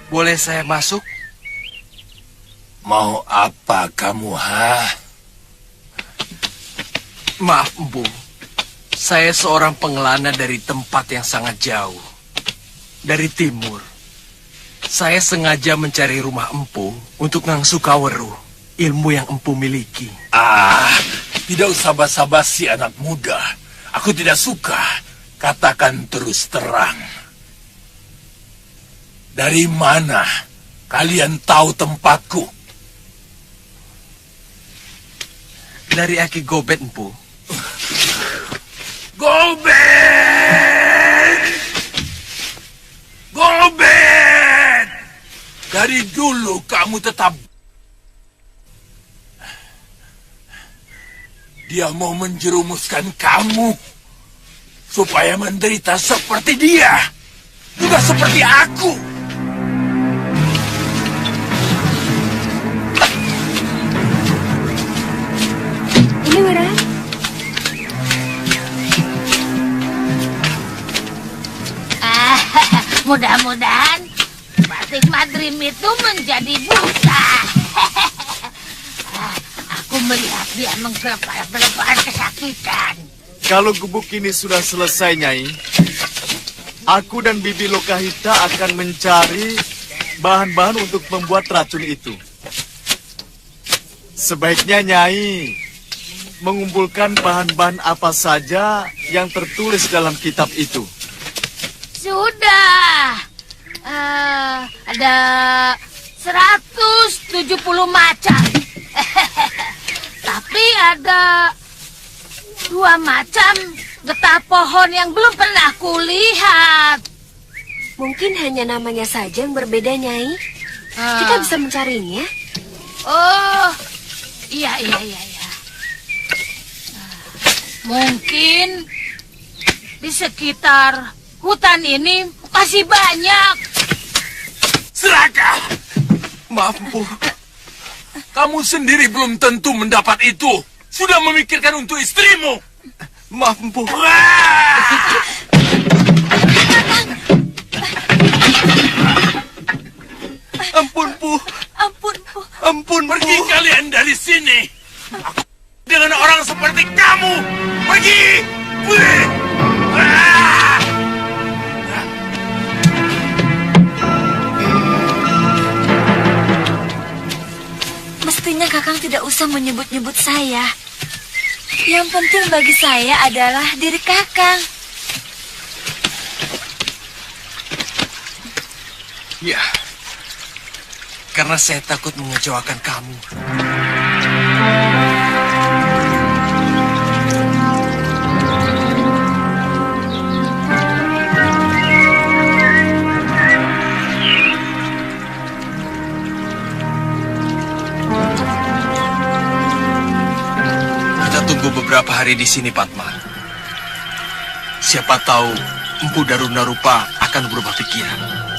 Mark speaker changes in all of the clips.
Speaker 1: Boleh saya masuk?
Speaker 2: Mau apa kamu,
Speaker 1: Maaf, Empu. Saya seorang pengelana dari tempat yang sangat jauh. Dari timur. Saya sengaja mencari rumah Empu untuk ngangsu kaweruh, ilmu yang Empu miliki.
Speaker 2: Tidak usah basa-basi anak muda. Aku tidak suka. Katakan terus terang. Dari mana kalian tahu tempatku?
Speaker 1: Dari Aki Gobet, Empu.
Speaker 2: Gobet! Gobet! Dari dulu kamu tetap... Dia mau menjerumuskan kamu supaya menderita seperti dia. Juga seperti aku.
Speaker 3: Ini Wira.
Speaker 4: Mudah-mudahan batik madrim itu menjadi buta. Aku melihat dia menggelepar-gelepar kesakitan.
Speaker 5: Kalau gubuk ini sudah selesai, Nyai, aku dan Bibi Lokahita akan mencari bahan-bahan untuk membuat racun itu. Sebaiknya Nyai mengumpulkan bahan-bahan apa saja yang tertulis dalam kitab itu.
Speaker 4: Sudah. Ada 170 macam. Tapi ada 2 macam getah pohon yang belum pernah kulihat.
Speaker 3: Mungkin hanya namanya saja yang berbeda, Nyai. Kita bisa mencarinya.
Speaker 4: Oh, iya. Mungkin di sekitar hutan ini masih banyak.
Speaker 2: Seraka!
Speaker 1: Maaf, Empu.
Speaker 2: Kamu sendiri belum tentu mendapat itu. Sudah memikirkan untuk istrimu.
Speaker 1: Maaf, Empu. Ampun, Pu. Ampun,
Speaker 2: Pergi kalian dari sini. Aku dengan orang seperti kamu. Pergi!
Speaker 6: Mestinya Kakang tidak usah menyebut-nyebut saya. Yang penting bagi saya adalah diri Kakang.
Speaker 1: Ya, karena saya takut mengecewakan kamu. Kita tunggu beberapa hari di sini, Padma. Siapa tahu Empu Darunarupa akan berubah pikiran.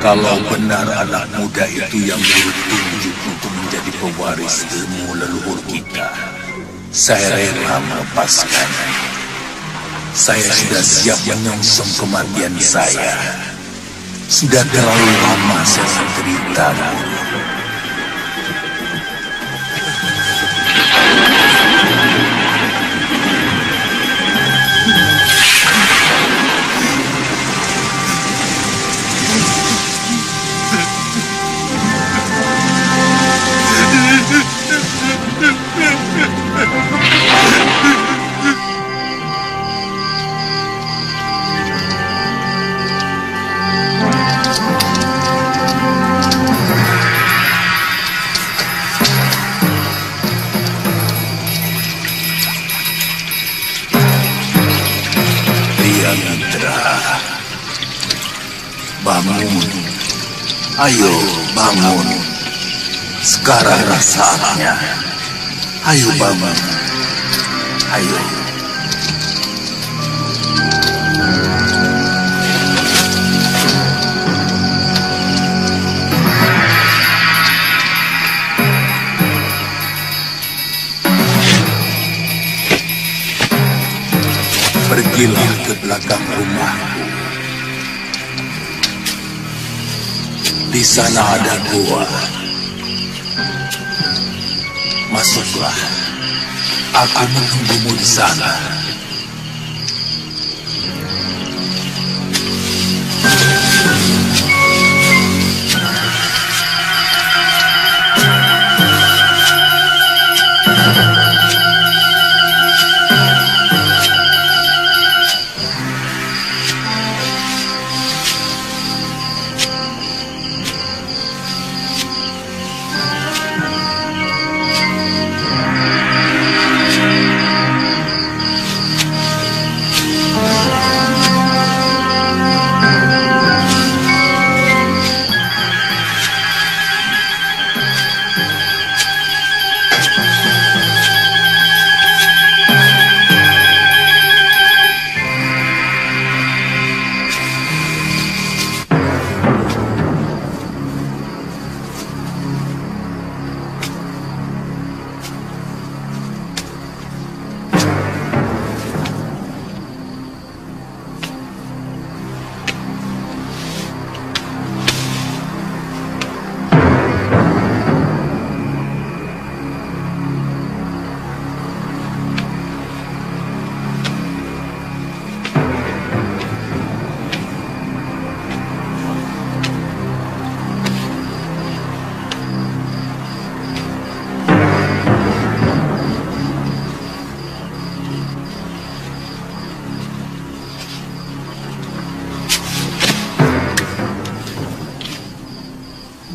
Speaker 2: Kalau benar anak muda itu yang ditunjuk untuk menjadi pewaris ilmu leluhur kita, saya rela melepaskan. Saya sudah siap menyongsong kematian saya. Sudah terlalu lama saya menderita, Guru. Bangun. Ayo bangun. Sekarang saatnya. Ayo bangun. Ayo. Pergilah ke belakang rumahku. Di sana ada gua. Masuklah. Aku menunggumu di sana.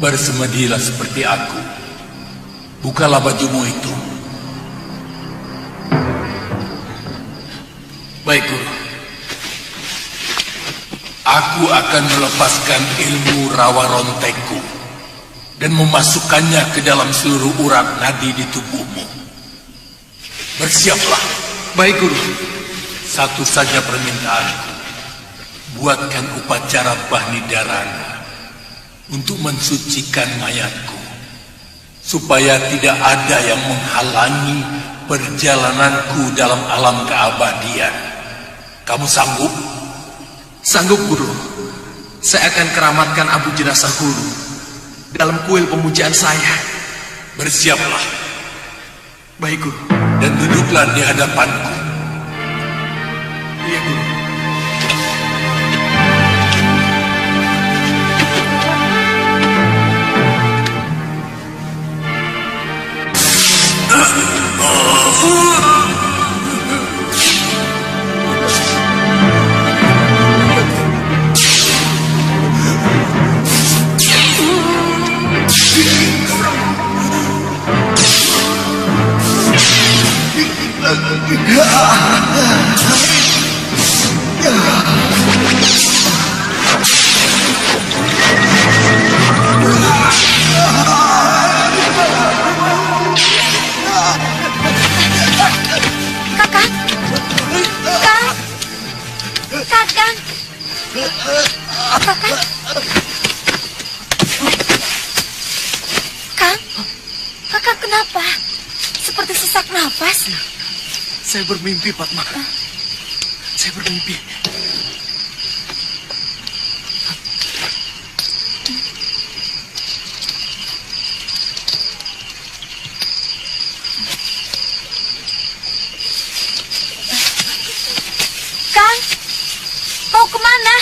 Speaker 2: Bersemedilah seperti aku. Bukalah bajumu itu.
Speaker 1: Baik, Guru.
Speaker 2: Aku akan melepaskan ilmu rawa rontekku dan memasukkannya ke dalam seluruh urat nadi di tubuhmu. Bersiaplah.
Speaker 1: Baik, Guru.
Speaker 2: Satu saja permintaanku. Buatkan upacara Bahni Dharana untuk mensucikan mayatku, supaya tidak ada yang menghalangi perjalananku dalam alam keabadian. Kamu sanggup?
Speaker 1: Sanggup, Guru. Saya akan keramatkan abu jenazah Guru dalam kuil pemujaan saya.
Speaker 2: Bersiaplah
Speaker 1: Baik, Guru.
Speaker 2: dan duduklah di hadapanku.
Speaker 1: Iya, Guru.
Speaker 6: Kakang. Kakang. Kakang. Kakang. Kang. Kakang kenapa? Seperti sesak nafas.
Speaker 1: Saya bermimpi, Padma. Saya bermimpi.
Speaker 6: Kang. Mau kemana?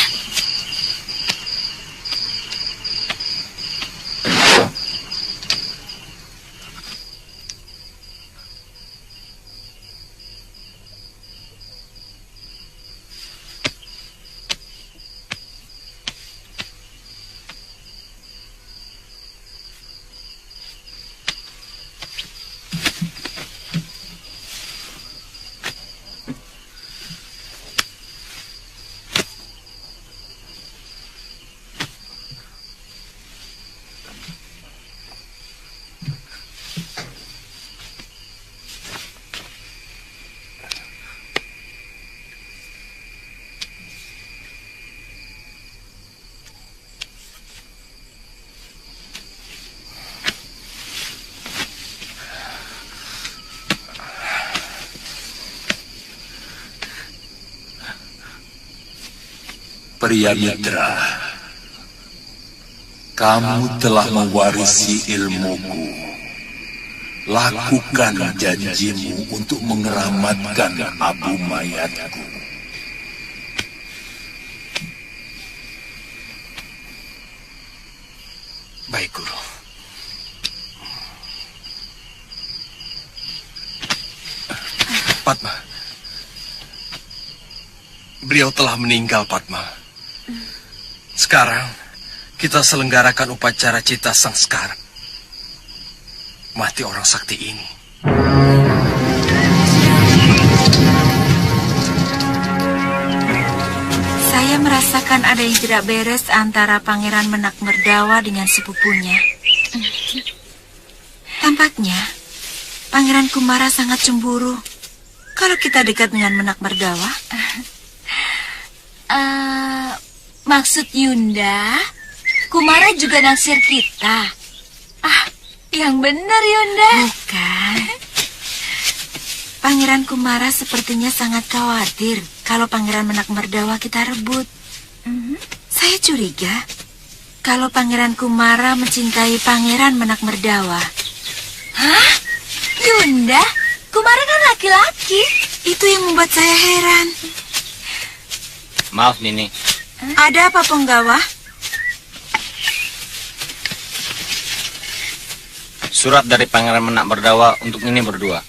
Speaker 2: Pria mitra, kamu telah mewarisi ilmuku. Lakukan janjimu untuk mengeramatkan abu mayatku.
Speaker 1: Baik, Guru. Padma. Beliau telah meninggal, Padma. Sekarang, kita selenggarakan upacara cita sangskara. Mati orang sakti ini.
Speaker 6: Saya merasakan ada yang tidak beres antara Pangeran Menak Merdawa dengan sepupunya. Tampaknya, Pangeran Kumara sangat cemburu kalau kita dekat dengan Menak Merdawa.
Speaker 4: Maksud Yunda, Kumara juga naksir kita. Yang benar Yunda.
Speaker 6: Bukan. Pangeran Kumara sepertinya sangat khawatir kalau Pangeran Menak Merdawa kita rebut. Saya curiga kalau Pangeran Kumara mencintai Pangeran Menak Merdawa.
Speaker 4: Hah? Yunda, Kumara kan laki-laki.
Speaker 6: Itu yang membuat saya heran.
Speaker 7: Maaf, Nini.
Speaker 6: Ada apa, Penggawa?
Speaker 7: Surat dari Pangeran Menak Merdawa untuk Nini berdua.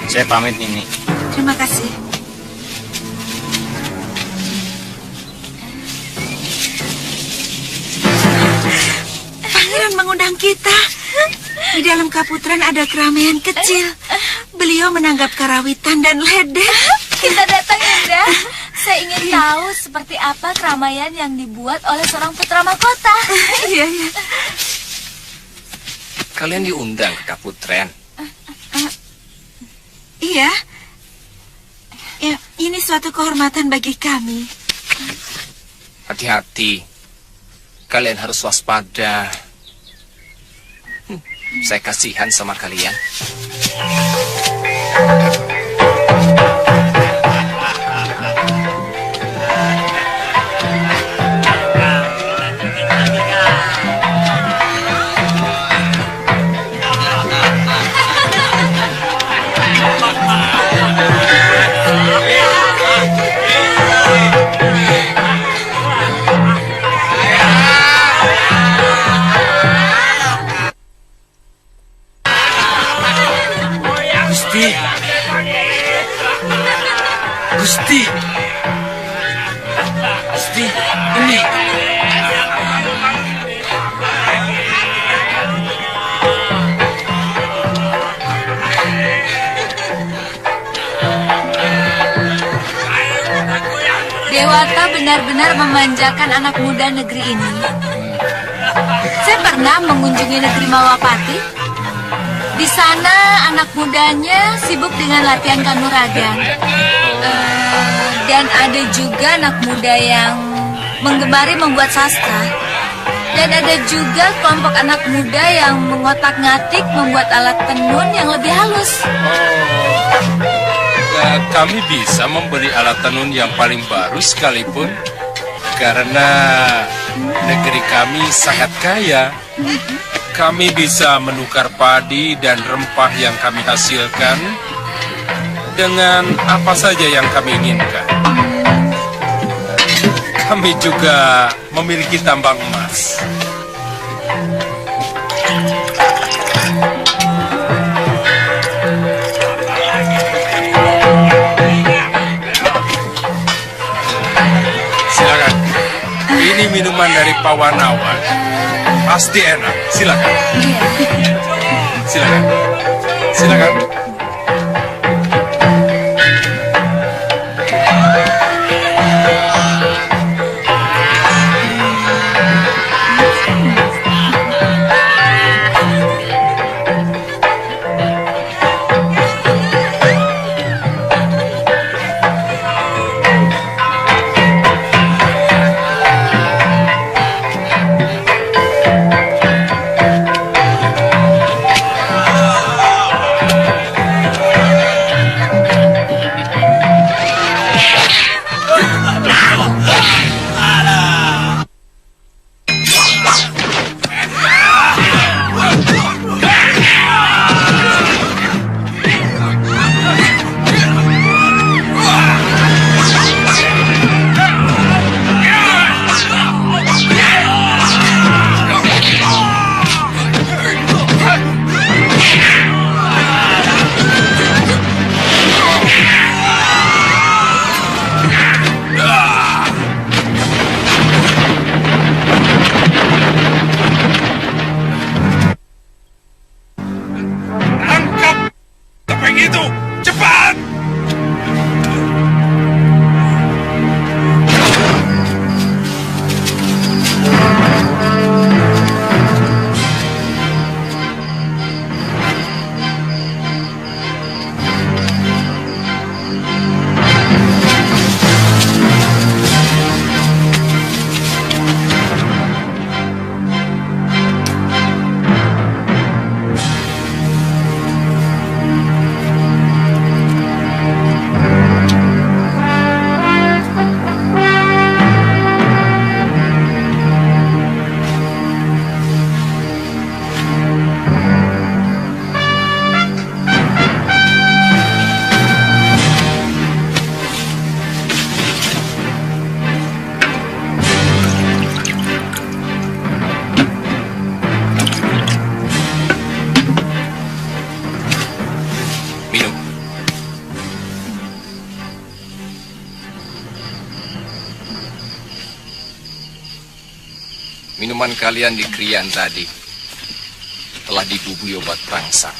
Speaker 7: Saya pamit, Nini.
Speaker 6: Terima kasih. Pangeran mengundang kita. Di dalam Kaputren ada keramaian kecil. Beliau menanggap karawitan dan ledek.
Speaker 4: Kita datang Yunda. Saya ingin tahu seperti apa keramaian yang dibuat oleh seorang putra mahkota.
Speaker 6: Iya, iya.
Speaker 7: Kalian diundang ke Kaputren.
Speaker 6: Iya. Ya, ini suatu kehormatan bagi kami.
Speaker 7: Hati-hati. Kalian harus waspada. Saya kasihan sama kalian.
Speaker 6: Dewata benar-benar memanjakan anak muda negeri ini. Saya pernah mengunjungi negeri Mawapati. Di sana anak mudanya sibuk dengan latihan kanuragan. Dan ada juga anak muda yang menggemari membuat sastra. Dan ada juga kelompok anak muda yang mengotak-ngatik membuat alat tenun yang lebih halus.
Speaker 8: Kami bisa memberi alat tenun yang paling baru sekalipun, karena negeri kami sangat kaya. Kami bisa menukar padi dan rempah yang kami hasilkan dengan apa saja yang kami inginkan. Kami juga memiliki tambang emas. Silakan. Ini minuman dari Pawanawan. Pasti enak. Silakan. Silakan. Silakan.
Speaker 1: Minuman kalian di Krian tadi telah dibubui obat perangsang.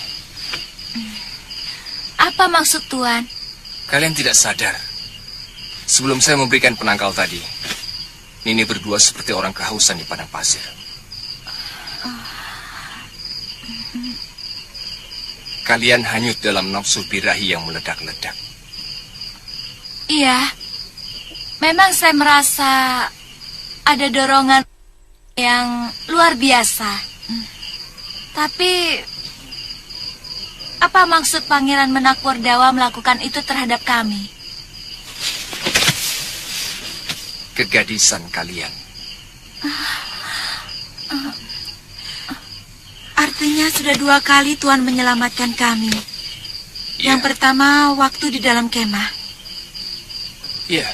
Speaker 6: Apa maksud Tuan?
Speaker 1: Kalian tidak sadar. Sebelum saya memberikan penangkal tadi, Nini berdua seperti orang kehausan di padang pasir. Kalian hanyut dalam nafsu birahi yang meledak-ledak.
Speaker 6: Iya, memang saya merasa ada dorongan yang luar biasa. Tapi apa maksud Pangeran Menakwardawa melakukan itu terhadap kami?
Speaker 1: Kegadisan kalian.
Speaker 6: Artinya sudah 2 kali Tuan menyelamatkan kami.
Speaker 1: Ya.
Speaker 6: Yang pertama waktu di dalam kemah.
Speaker 1: Iya.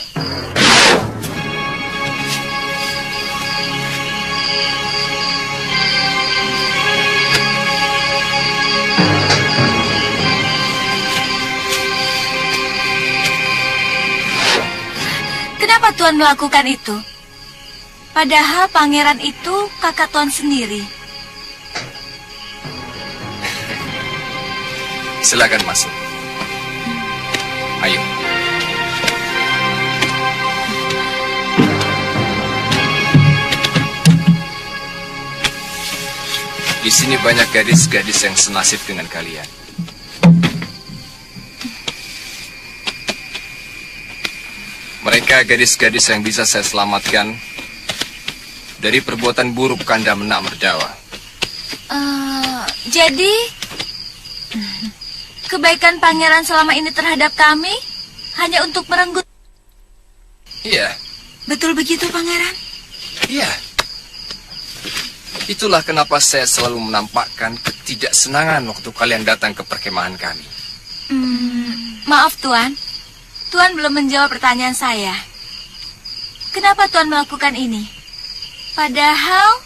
Speaker 6: Kenapa Tuan melakukan itu? Padahal pangeran itu kakak Tuan sendiri.
Speaker 1: Silakan masuk. Ayo.
Speaker 9: Di sini banyak gadis-gadis yang senasib dengan kalian. Mereka gadis-gadis yang bisa saya selamatkan dari perbuatan buruk Kanda Menak Merdawa.
Speaker 6: Jadi, kebaikan pangeran selama ini terhadap kami hanya untuk merenggut.
Speaker 9: Iya,
Speaker 6: Betul begitu, pangeran?
Speaker 9: iya. Itulah kenapa saya selalu menampakkan ketidaksenangan waktu kalian datang ke perkemahan kami.
Speaker 6: Maaf, Tuan. Tuan belum menjawab pertanyaan saya. Kenapa Tuan melakukan ini? Padahal,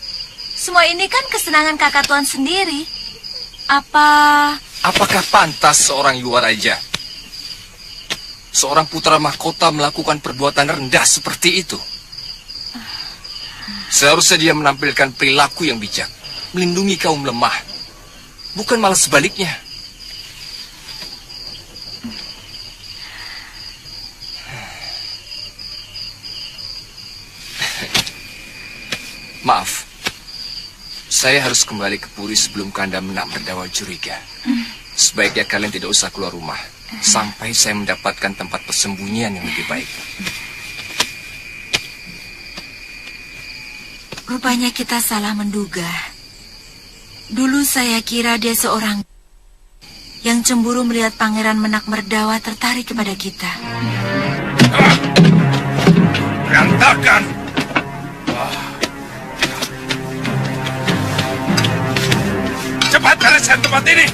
Speaker 6: semua ini kan kesenangan kakak Tuan sendiri.
Speaker 9: Apakah pantas seorang Yuwaraja, seorang putra mahkota melakukan perbuatan rendah seperti itu? Seharusnya dia menampilkan perilaku yang bijak, melindungi kaum lemah, bukan malah sebaliknya. Maaf, saya harus kembali ke Puri sebelum Kanda Menak Merdawa curiga. Sebaiknya kalian tidak usah keluar rumah sampai saya mendapatkan tempat persembunyian yang lebih baik.
Speaker 6: Rupanya kita salah menduga. Dulu saya kira dia seorang yang cemburu melihat Pangeran Menak Merdawa tertarik kepada kita.
Speaker 8: Berantakan! Cepat bereskan tempat ini!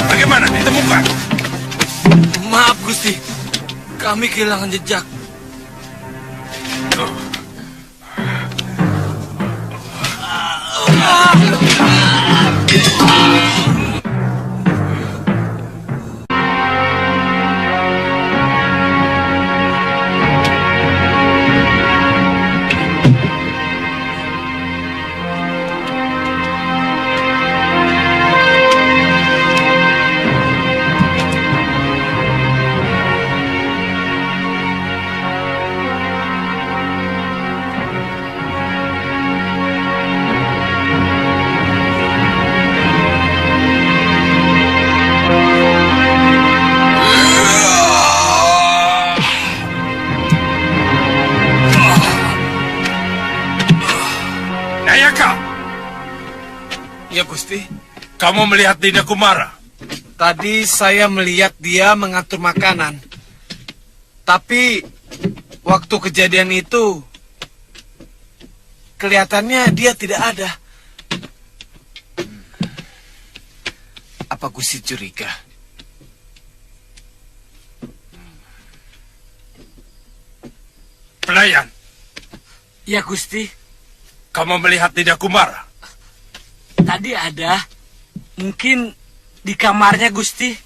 Speaker 8: Bagaimana? Ditemukan?
Speaker 1: Maaf, Gusti. Kami kehilangan jejak.
Speaker 8: Ya, Gusti. Kamu melihat Dinda Kumara?
Speaker 1: Tadi saya melihat dia mengatur makanan. Tapi waktu kejadian itu kelihatannya dia tidak ada. Apa Gusti curiga?
Speaker 8: Pelayan,
Speaker 1: Ya, Gusti.
Speaker 8: kamu melihat Dinda Kumara?
Speaker 1: Tadi ada. Mungkin di kamarnya, Gusti.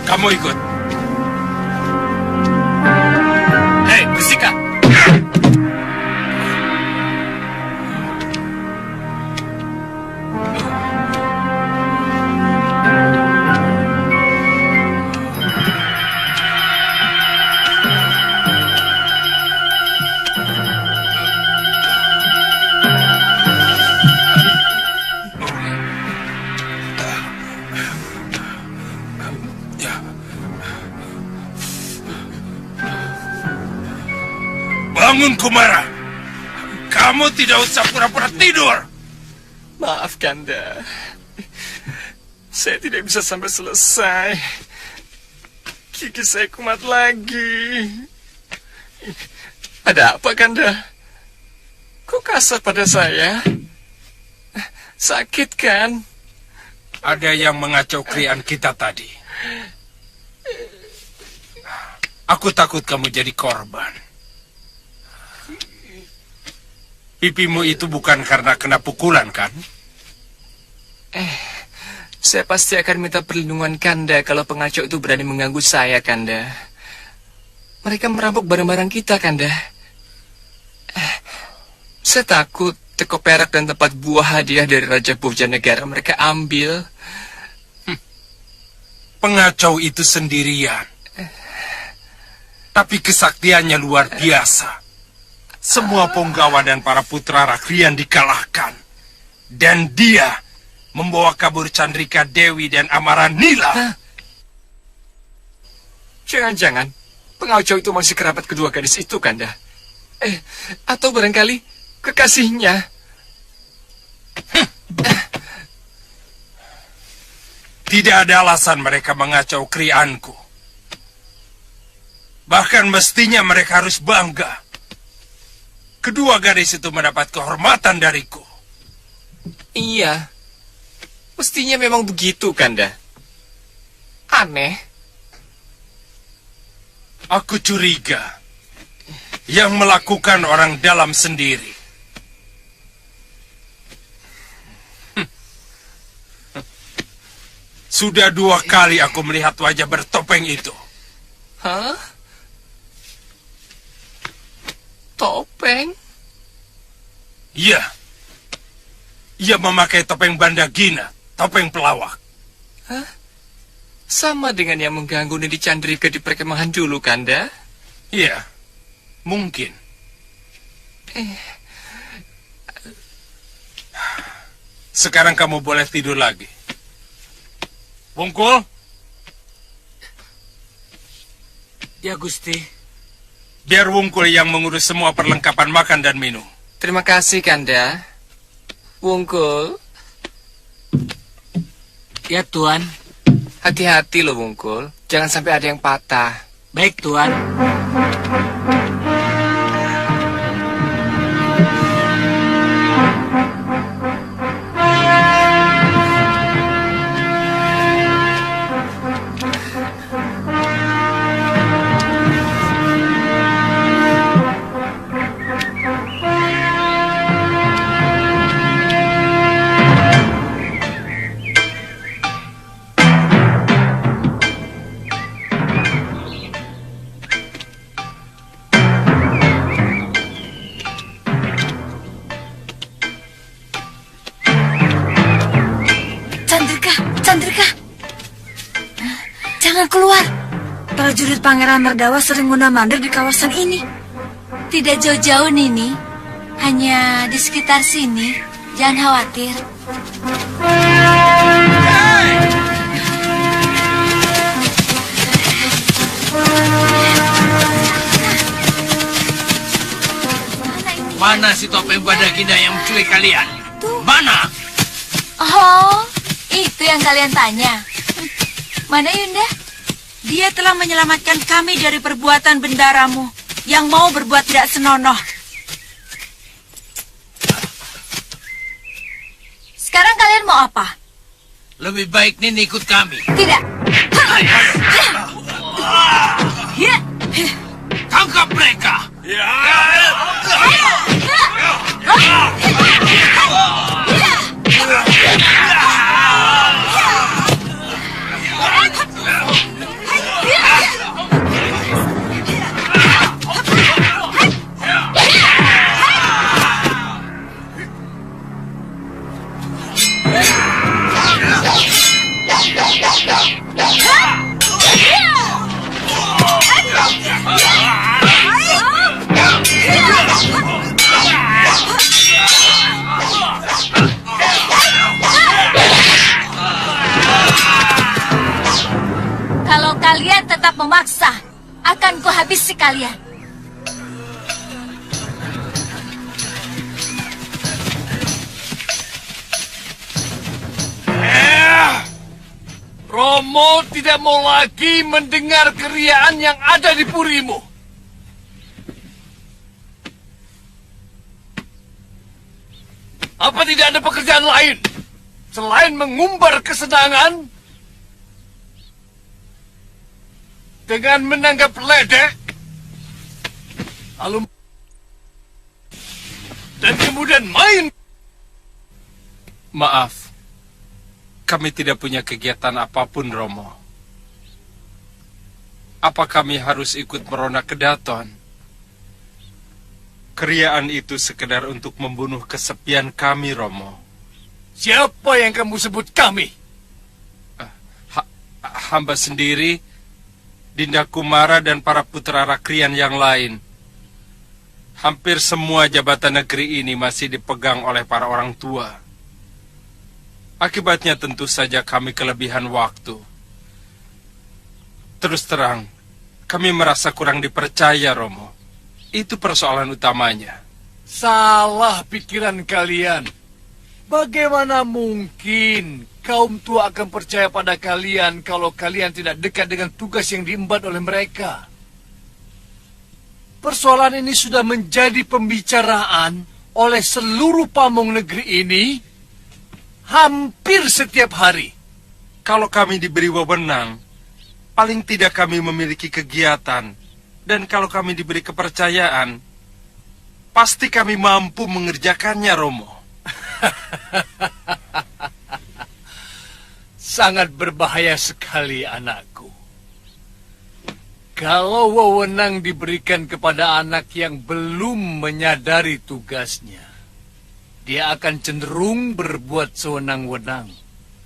Speaker 8: Kamu ikut. Hei, bersihkan. Bangun, Kumara. Kamu tidak usah pura-pura tidur.
Speaker 9: Maaf, Kanda. Saya tidak bisa sampai selesai. Gigi saya kumat lagi. Ada apa, Kanda? Kok kasar pada saya? Sakit, kan?
Speaker 8: Ada yang mengacau krian kita tadi. Aku takut kamu jadi korban. Pipimu itu bukan karena kena pukulan, kan?
Speaker 9: Saya pasti akan minta perlindungan Kanda kalau pengacau itu berani mengganggu saya, Kanda. Mereka merampok barang-barang kita, Kanda. Saya takut teko perak dan tempat buah hadiah dari Raja Bojanegara mereka ambil.
Speaker 8: Pengacau itu sendirian. Tapi kesaktiannya luar biasa. Semua punggawa dan para putra Rakrian dikalahkan. Dan dia membawa kabur Chandrika Dewi dan Amaranila.
Speaker 9: Jangan-jangan pengacau itu masih kerabat kedua gadis itu, Kanda. Atau barangkali kekasihnya.
Speaker 8: Tidak ada alasan mereka mengacau krianku. Bahkan mestinya mereka harus bangga. Kedua gadis itu mendapat kehormatan dariku.
Speaker 9: Iya. Mestinya memang begitu, Kanda. Aneh.
Speaker 8: Aku curiga yang melakukan orang dalam sendiri. Sudah 2 kali aku melihat wajah bertopeng itu.
Speaker 9: Hah? Topeng?
Speaker 8: Iya. Ia memakai topeng Bandagina, topeng pelawak.
Speaker 9: Hah? Sama dengan yang mengganggu Nidi Chandrika di perkemahan dulu, Kanda?
Speaker 8: Iya, mungkin. Sekarang kamu boleh tidur lagi. Wungkul?
Speaker 1: Ya, Gusti.
Speaker 8: Biar Wungkul yang mengurus semua perlengkapan makan dan minum.
Speaker 9: Terima kasih, Kanda. Wungkul.
Speaker 1: Ya, Tuan.
Speaker 9: Hati-hati loh, Wungkul. Jangan sampai ada yang patah.
Speaker 1: Baik, Tuan.
Speaker 6: Chandrika, jangan keluar. Prajurit Pangeran Merdawa sering mondar-mandir di kawasan ini.
Speaker 4: Tidak jauh-jauh, Nini. Hanya di sekitar sini. Jangan khawatir.
Speaker 1: Mana si topeng Bandagina yang menculik kalian? Mana?
Speaker 4: Oh, itu yang kalian tanya. Mana Yunda?
Speaker 6: Dia telah menyelamatkan kami dari perbuatan bendaramu yang mau berbuat tidak senonoh.
Speaker 4: Sekarang kalian mau apa?
Speaker 1: Lebih baik Nini ikut kami.
Speaker 4: Tidak.
Speaker 1: Tangkap mereka.
Speaker 4: Kalau kalian tetap memaksa, akan kuhabisi kalian.
Speaker 1: Romo tidak mau lagi mendengar keriaan yang ada di purimu. Apa tidak ada pekerjaan lain selain mengumbar kesenangan dengan menanggap ledek, lalu dan kemudian main?
Speaker 8: Maaf, kami tidak punya kegiatan apapun, Romo. Apa kami harus ikut merona ke Daton? Keriaan itu sekedar untuk membunuh kesepian kami, Romo.
Speaker 1: Siapa yang kamu sebut kami?
Speaker 8: hamba sendiri, Dinda Kumara dan para putra Rakrian yang lain. Hampir semua jabatan negeri ini masih dipegang oleh para orang tua. Akibatnya tentu saja kami kelebihan waktu. Terus terang, kami merasa kurang dipercaya, Romo. Itu persoalan utamanya.
Speaker 10: Salah pikiran kalian. Bagaimana mungkin kaum tua akan percaya pada kalian kalau kalian tidak dekat dengan tugas yang diemban oleh mereka? Persoalan ini sudah menjadi pembicaraan oleh seluruh pamong negeri ini hampir setiap hari.
Speaker 8: Kalau kami diberi wewenang, paling tidak kami memiliki kegiatan. Dan kalau kami diberi kepercayaan, pasti kami mampu mengerjakannya, Romo.
Speaker 10: Sangat berbahaya sekali, anakku. Kalau wewenang diberikan kepada anak yang belum menyadari tugasnya, dia akan cenderung berbuat sewenang-wenang.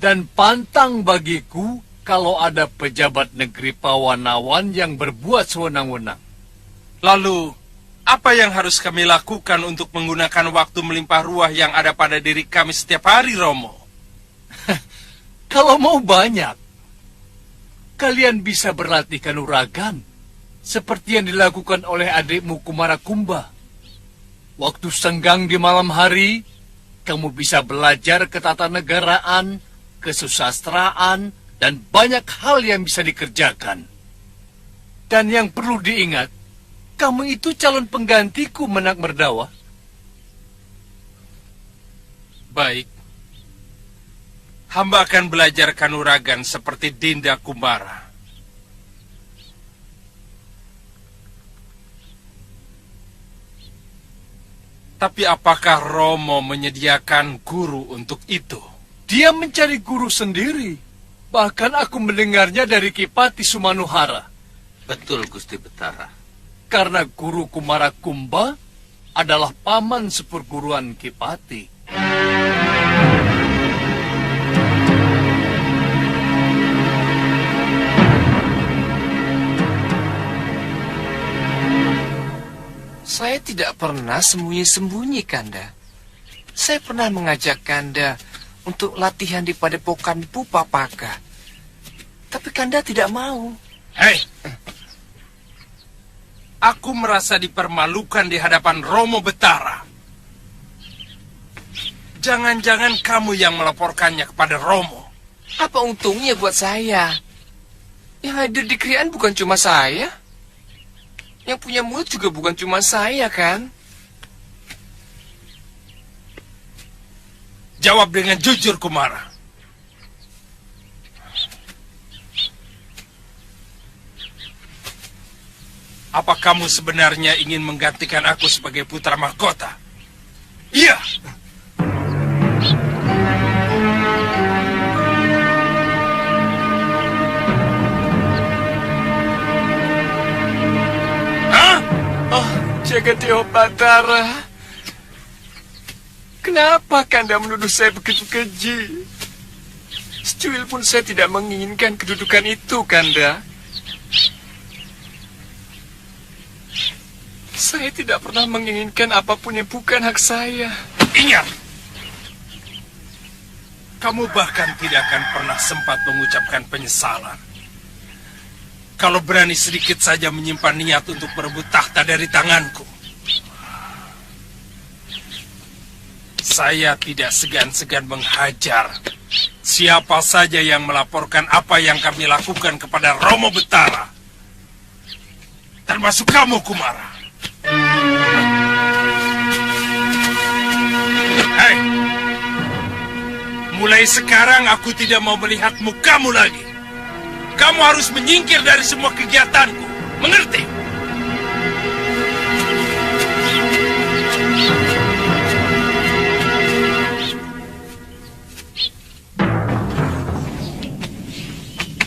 Speaker 10: Dan pantang bagiku kalau ada pejabat negeri Pawanawan yang berbuat sewenang-wenang.
Speaker 8: Lalu, apa yang harus kami lakukan untuk menggunakan waktu melimpah ruah yang ada pada diri kami setiap hari, Romo?
Speaker 10: Kalau mau banyak, kalian bisa berlatih kanuragan, seperti yang dilakukan oleh adikmu Kumara Kumba. Waktu senggang di malam hari, kamu bisa belajar ketatanegaraan, kesusastraan, dan banyak hal yang bisa dikerjakan. Dan yang perlu diingat, kamu itu calon penggantiku, Menak Merdawa.
Speaker 8: Baik. Hamba akan belajar kanuragan seperti Dinda Kumara. Tapi apakah Romo menyediakan guru untuk itu?
Speaker 10: Dia mencari guru sendiri. Bahkan aku mendengarnya dari Kipati Sumanuhara.
Speaker 2: Betul, Gusti Betara.
Speaker 10: Karena guru Kumara Kumba adalah paman seperguruan Kipati.
Speaker 9: Saya tidak pernah sembunyi-sembunyi, Kanda. Saya pernah mengajak Kanda untuk latihan di padepokan Pupapaka. Tapi Kanda tidak mau.
Speaker 8: Hei! Aku merasa dipermalukan di hadapan Romo Betara. Jangan-jangan kamu yang melaporkannya kepada Romo.
Speaker 9: Apa untungnya buat saya? Yang hadir di krian bukan cuma saya. Yang punya mulut juga bukan cuma saya, kan?
Speaker 8: Jawab dengan jujur, Kumara. Apa kamu sebenarnya ingin menggantikan aku sebagai putra mahkota? Iya.
Speaker 1: Jagadeo Batara, kenapa Kanda menuduh saya begitu keji? Secuil pun saya tidak menginginkan kedudukan itu, Kanda. Saya tidak pernah menginginkan apapun yang bukan hak saya.
Speaker 8: Ingat, kamu bahkan tidak akan pernah sempat mengucapkan penyesalan. Kalau berani sedikit saja menyimpan niat untuk merebut tahta dari tanganku. Saya tidak segan-segan menghajar siapa saja yang melaporkan apa yang kami lakukan kepada Romo Betara. Termasuk kamu, Kumara. Hei, mulai sekarang aku tidak mau melihat mukamu lagi. Kamu harus menyingkir dari semua kegiatanku. Mengerti?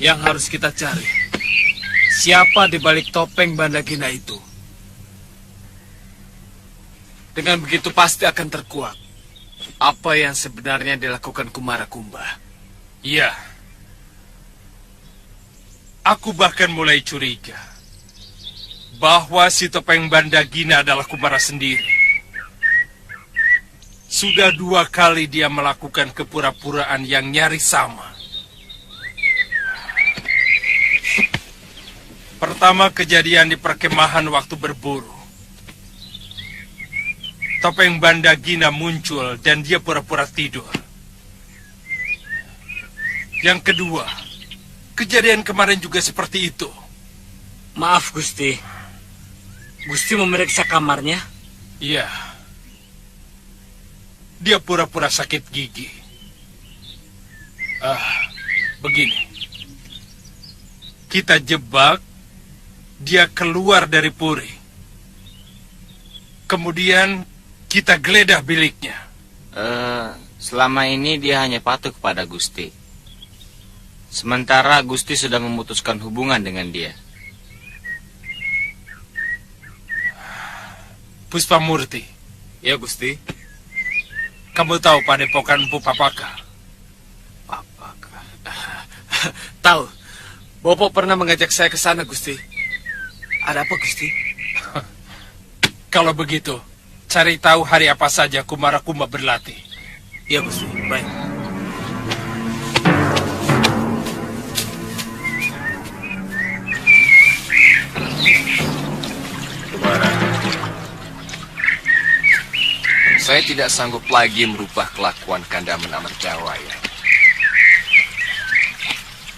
Speaker 10: Yang harus kita cari, siapa di balik topeng Bandagina itu? Dengan begitu pasti akan terkuak apa yang sebenarnya dilakukan Kumara Kumba.
Speaker 8: Iya. Aku bahkan mulai curiga bahwa si Topeng Bandagina adalah Kumara sendiri. Sudah 2 kali dia melakukan kepura-puraan yang nyaris sama. Pertama kejadian di perkemahan waktu berburu. Topeng Bandagina muncul dan dia pura-pura tidur. Yang kedua, kejadian kemarin juga seperti itu.
Speaker 11: Maaf, Gusti. Gusti memeriksa kamarnya?
Speaker 8: Iya. Dia pura-pura sakit gigi. Begini. Kita jebak, dia keluar dari puri. Kemudian kita geledah biliknya.
Speaker 7: Selama ini dia hanya patuh kepada Gusti. Sementara Gusti sudah memutuskan hubungan dengan dia.
Speaker 8: Puspamurti.
Speaker 5: Ya, Gusti.
Speaker 8: Kamu tahu padepokan Empu Papaka?
Speaker 11: Tahu. Bopo pernah mengajak saya ke sana, Gusti. Ada apa, Gusti?
Speaker 8: Kalau begitu, cari tahu hari apa saja Kumara Kumba berlatih.
Speaker 11: Iya, Gusti. Baik.
Speaker 2: Kumara,
Speaker 9: Saya tidak sanggup lagi merubah kelakuan Kanda Menakmerdawa, ya.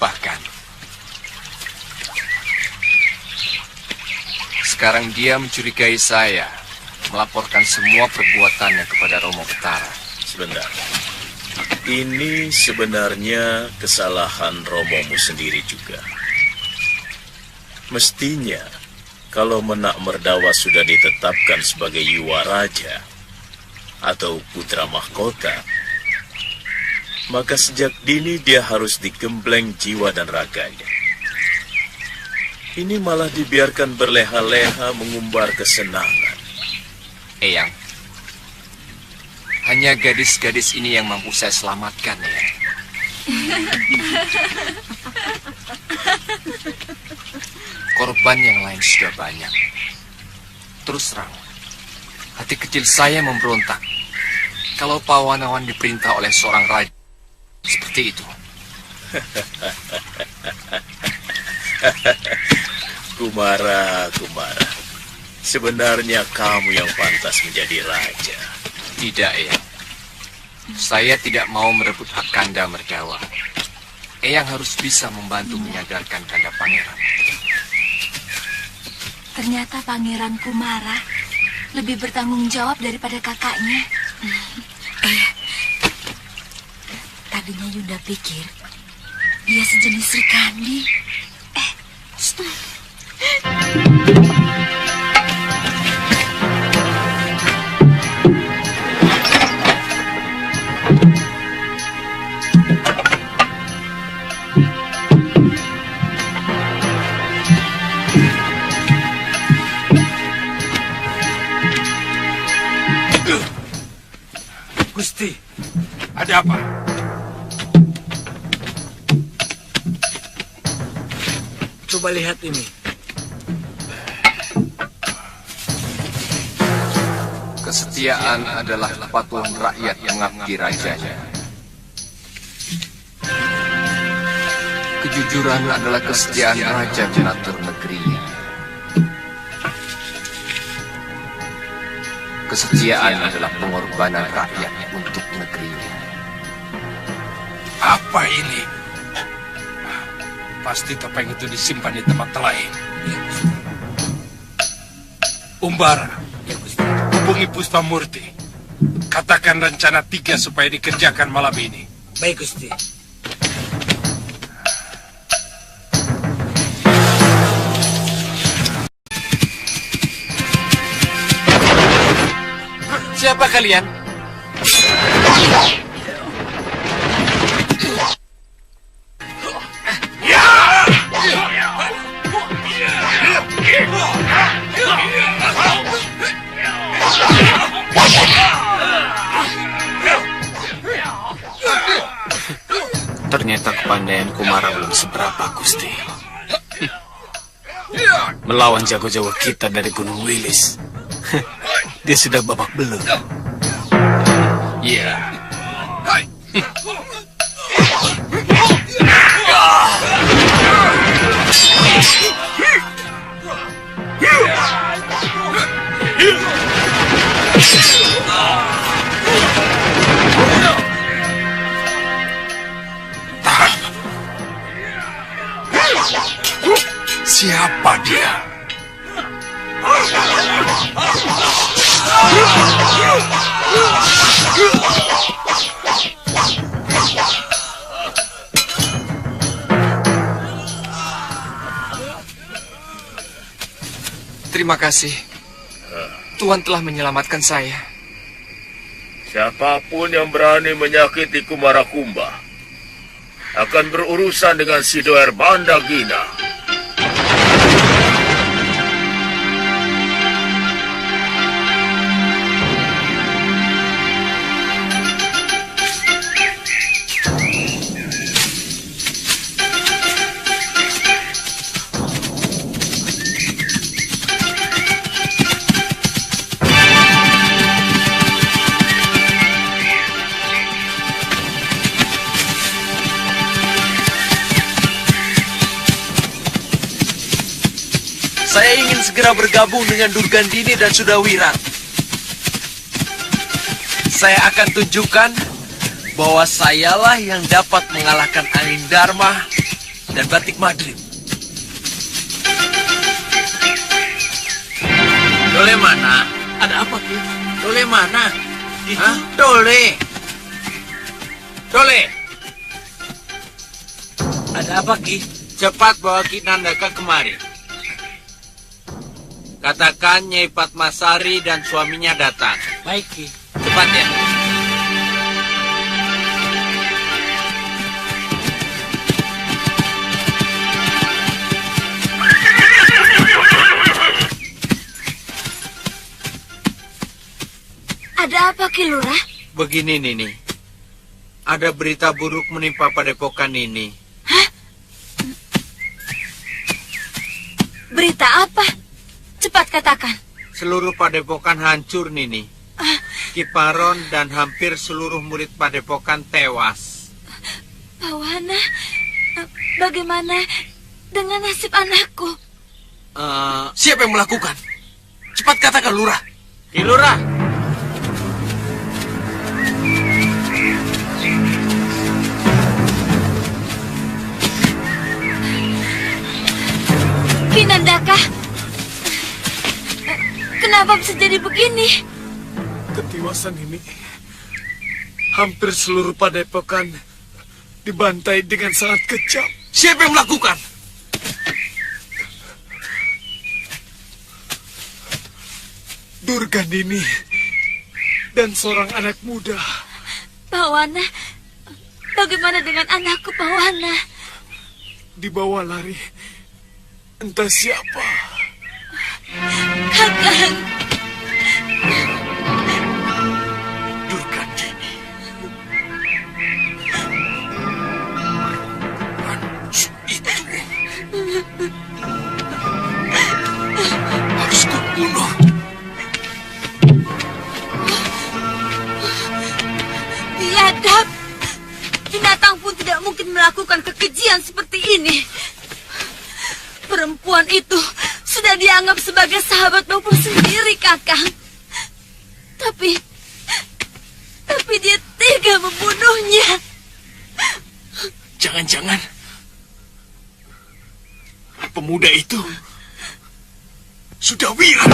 Speaker 9: Bahkan, sekarang dia mencurigai saya, melaporkan semua perbuatannya kepada Romo Betara.
Speaker 2: sebentar. Ini sebenarnya kesalahan Romomu sendiri juga. Mestinya, kalau Menakmerdawa sudah ditetapkan sebagai Yuwa Raja atau putra mahkota, maka sejak dini dia harus digembleng jiwa dan raganya. Ini malah dibiarkan berleha-leha mengumbar kesenangan.
Speaker 9: Eyang, hanya gadis-gadis ini yang mampu saya selamatkan, ya. Korban yang lain sudah banyak. Terus terang, hati kecil saya memberontak kalau Pawanawan diperintah oleh seorang raja seperti itu.
Speaker 2: Kumara, sebenarnya kamu yang pantas menjadi raja.
Speaker 9: Tidak, Eyang. Saya tidak mau merebut hak Kanda Merdawa. Eyang harus bisa membantu menyadarkan Kanda Pangeran.
Speaker 6: Ternyata Pangeran Kumara lebih bertanggung jawab daripada kakaknya. Tadinya Yunda pikir dia sejenis Sri Kandi.
Speaker 8: Gusti, ada apa?
Speaker 11: Coba lihat ini.
Speaker 9: Kesetiaan adalah kepatuhan rakyat mengabdi rajanya. Kejujuran adalah kesetiaan raja mengatur negerinya. Kesetiaan adalah pengorbanan rakyat untuk negerinya.
Speaker 8: Apa ini? Pasti topeng itu disimpan di tempat lain. Umbara, hubungi Puspamurti. Katakan rencana 3 supaya dikerjakan malam ini.
Speaker 11: Baik, Gusti.
Speaker 9: Siapa kalian?
Speaker 7: Ternyata kepandaian Kumara belum seberapa, Gusti.
Speaker 11: melawan jago-jago kita dari Gunung Wilis. Dia sudah babak belur.
Speaker 8: Iya.
Speaker 2: Siapa dia?
Speaker 9: Terima kasih. Tuhan telah menyelamatkan saya.
Speaker 12: Siapapun yang berani menyakiti Kumarakumba akan berurusan dengan Sidoer Bandagina.
Speaker 1: Saya ingin segera bergabung dengan Durgandini dan Sudawirat. Saya akan tunjukkan bahwa sayalah yang dapat mengalahkan Angin Dharma dan Batik Madrid.
Speaker 2: Dole mana?
Speaker 1: Ada apa, Ki?
Speaker 2: Dole mana? Hah? Dole! Dole!
Speaker 1: Ada apa, Ki?
Speaker 2: Cepat bawa Ki Nandaka kemari. Katakan Nyai Padmasari dan suaminya datang.
Speaker 1: Baik, Ki.
Speaker 2: Cepat ya.
Speaker 4: Ada apa, Ki Lurah?
Speaker 2: Begini, Nini. Ada berita buruk menimpa padepokan ini.
Speaker 4: Hah? Berita apa? Cepat katakan.
Speaker 2: Seluruh padepokan hancur, Nini. Kiparon dan hampir seluruh murid padepokan tewas.
Speaker 4: Pawana, bagaimana dengan nasib anakku?
Speaker 1: Siapa yang melakukan? Cepat katakan, Lurah.
Speaker 2: Ki Lurah.
Speaker 4: Ki Nandaka, kenapa bisa jadi begini?
Speaker 5: Ketiwasan ini, hampir seluruh padepokan dibantai dengan sangat kejam.
Speaker 1: Siapa yang melakukan?
Speaker 5: Durgandini dan seorang anak muda.
Speaker 4: Pawana, bagaimana dengan anakku, Pawana?
Speaker 5: Dibawa lari entah siapa.
Speaker 4: Kakang.
Speaker 1: Durgandini. Itu harus kubunuh.
Speaker 4: Biadab. Binatang pun tidak mungkin melakukan kekejian seperti ini. Perempuan itu sudah dianggap sebagai sahabat Bopo sendiri, Kakang. Tapi dia tega membunuhnya.
Speaker 1: Jangan-jangan pemuda itu sudah Wira.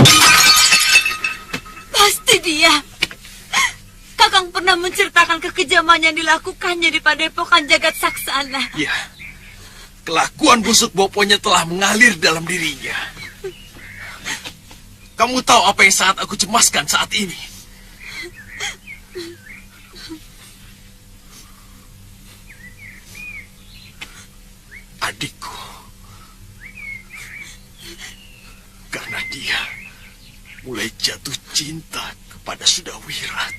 Speaker 4: Pasti dia. Kakang pernah menceritakan kekejaman yang dilakukannya di padepokan Jagat Saksana.
Speaker 1: Ya, kelakuan busuk Boponya telah mengalir dalam dirinya. Kamu tahu apa yang sangat aku cemaskan saat ini? Adikku. Karena dia mulai jatuh cinta kepada Sudawirat.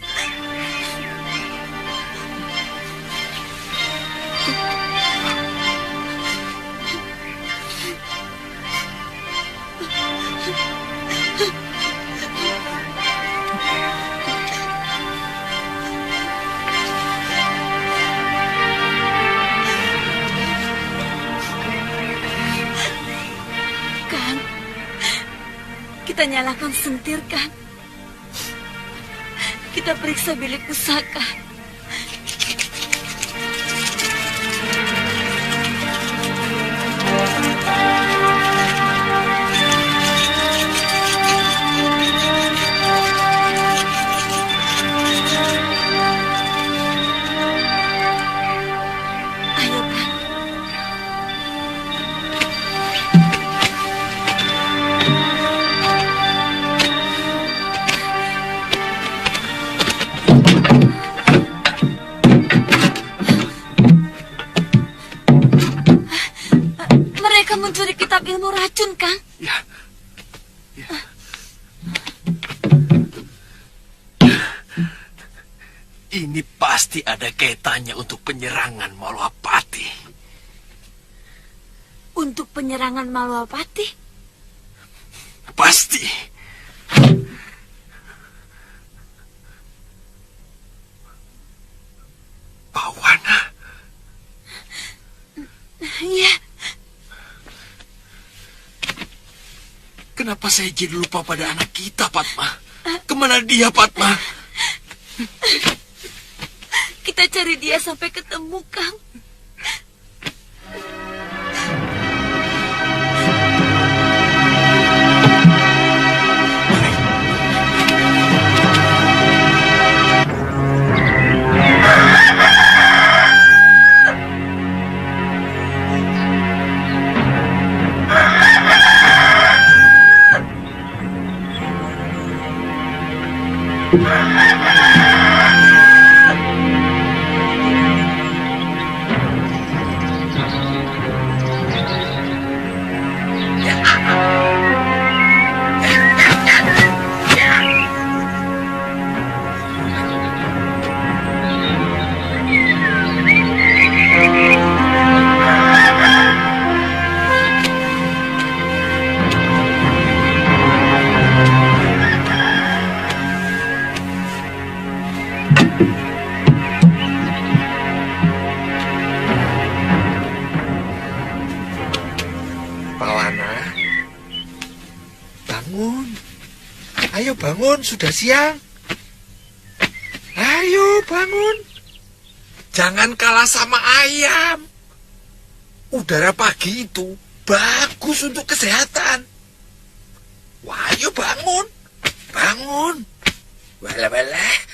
Speaker 6: Kita nyalakan sentir, kan? Kita periksa bilik pusaka. Ayo, kan? Mereka mencuri kitab ilmu racun, Kang.
Speaker 1: Ya. Ini pasti ada kaitannya untuk penyerangan Malwapati.
Speaker 6: Untuk penyerangan Malwapati?
Speaker 1: Pasti. Pawana.
Speaker 6: Iya.
Speaker 1: Kenapa saya jadi lupa pada anak kita, Padma? Kemana dia, Padma?
Speaker 6: Kita cari dia sampai ketemu, Kang.
Speaker 1: Ayo bangun, sudah siang. Ayo bangun. Jangan kalah sama ayam. Udara pagi itu bagus untuk kesehatan. Wah, ayo bangun. Bangun. Wala-wala.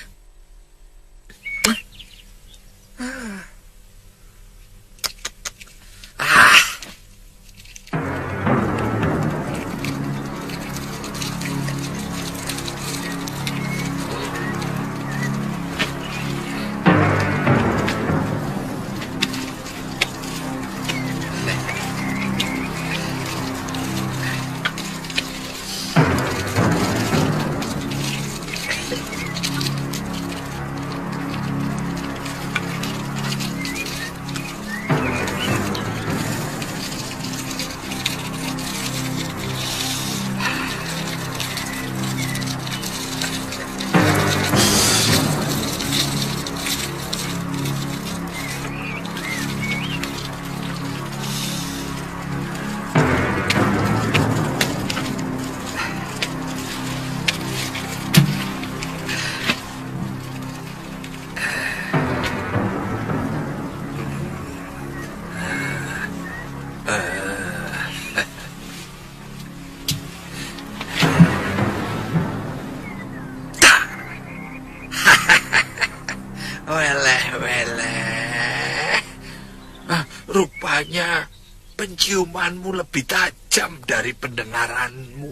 Speaker 1: Rupanya penciumanmu lebih tajam dari pendengaranmu.